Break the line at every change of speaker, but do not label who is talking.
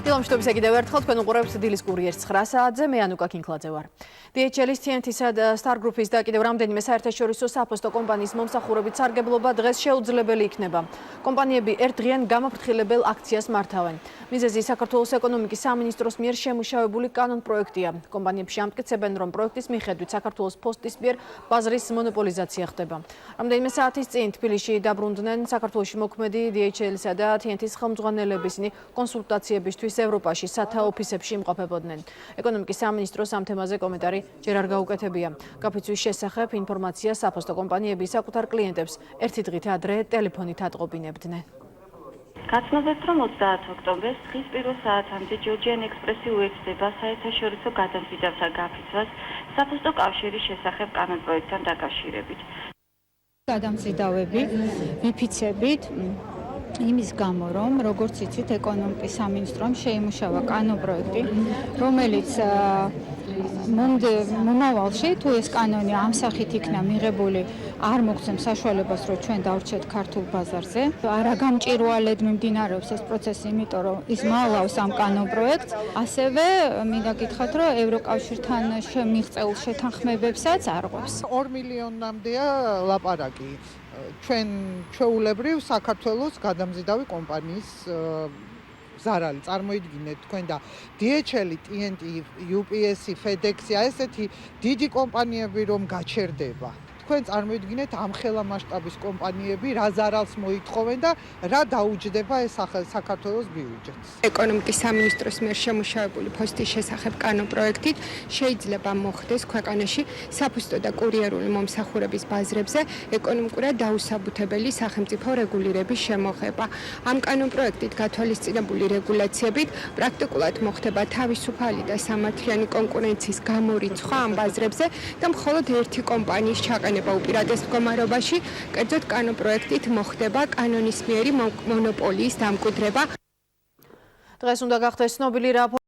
დილამშვიდობის კიდევ ერთხელ თქვენ უყურებთ დილის კურიერს 9 საათზე, მე ანუკა კინკლაძე ვარ. DHL-ის TNT-სა და Star Group-ის და კიდევ რამდენიმე საერთაშორისო საფოსტო კომპანიის მომსახურებით სარგებლობა დღეს შეუძლებელი იქნება. კომპანიები ერთდღიან გამაფრთხილებელ აქციას მართავენ. მიზეზი საქართველოს ეკონომიკის სამინისტროს მიერ შემუშავებული კანონპროექტია. კომპანიებში ამტკიცებენ, რომ პროექტის მიხედვით საქართველოს პოსტის მიერ ბაზრის მონოპოლიზაცია ხდება. რამდენიმე საათის წინ თბილისში დაბრუნდნენ საქართველოში მოქმედი DHL-ისა და TNT-ის ხელმძღვანელები, ისინი კონსულტაციებისთვის ევროპაში სათა ოფისებში იმყოფებოდნენ. ეკონომიკის სამინისტროს ამ თემაზე კომენტარი ჯერ არ გაუკეთებია. გაფიცვის შესახებ ინფორმაცია საფოსტო კომპანიები საკუთარ კლიენტებს ერთი დღით ადრე ტელეფონით ატყობინებდნენ.
გაცნობებთ, რომ 30 ოქტომბერს დღის პირველ საათამდე ჯორჯიან ექსპრესი უერთდება საერთაშორისო გადამზიდავთა გაფიცვას საფოსტო კავშირის შესახებ კანონპროექტთან დაკავშირებით.
გადამზიდავები ვიფიცებით იმის გამო, რომ როგორც იცით, ეკონომიკის სამინისტრომ შეიმუშავა კანონპროექტი, რომელიც მომავალში თუ ეს კანონი ამ სახით იქნა მიღებული, არ მოგცემ საშუალებას, რომ ჩვენ დავრჩეთ ქართულ ბაზარზე. არა გამჭირვალედ მიმდინარეობს ეს პროცესი, იმიტომ რომ ის მალავს ამ კანონპროექტს. ასევე მინდა გითხრათ, რომ ევროკავშირთან მიღწეულ შეთანხმებებსაც არღვევს.
2 მილიონამდეა ლაპარაკი. ჩვენ ჩვეულებრივ საქართველოს გადამზიდავი კომპანიის ზარალი. წარმოიდგინეთ თქვენ და DHL, TNT, UPS, FedEx, ესეთი დიდი კომპანიები რომ გაჩერდება. თქვენ წარმოიდგინეთ ამ ხელა მასშტაბის კომპანიები რა ზარალს მოითხოვენ და რა დაუჯდება ეს საქართველოს ბიუჯეტს.
ეკონომიკის სამინისტროს მიერ შემუშავებული პოსტის შესახებ კანონპროექტით შეიძლება მოხდეს ქვეყანაში საფოსტო და კურიერული მომსახურების ბაზრებზე ეკონომიკურად დაუსაბუთებელი სახელმწიფო რეგულირების შემოღება. ამ კანონპროექტით გათვალისწინებული რეგულაციებით პრაქტიკულად მოხდება თავისუფალი და სამართლიანი კონკურენციის გამორიცხვა ამ ბაზრებზე და მხოლოდ ერთი კომპანიის ჩაყენება უპირატეს მდგომარეობაში, კერძოდ კანონპროექტით მოხდება კანონისმიერი მონოპოლიის დამკვიდრება.
დღეს უნდა გახდეს ცნობილი რა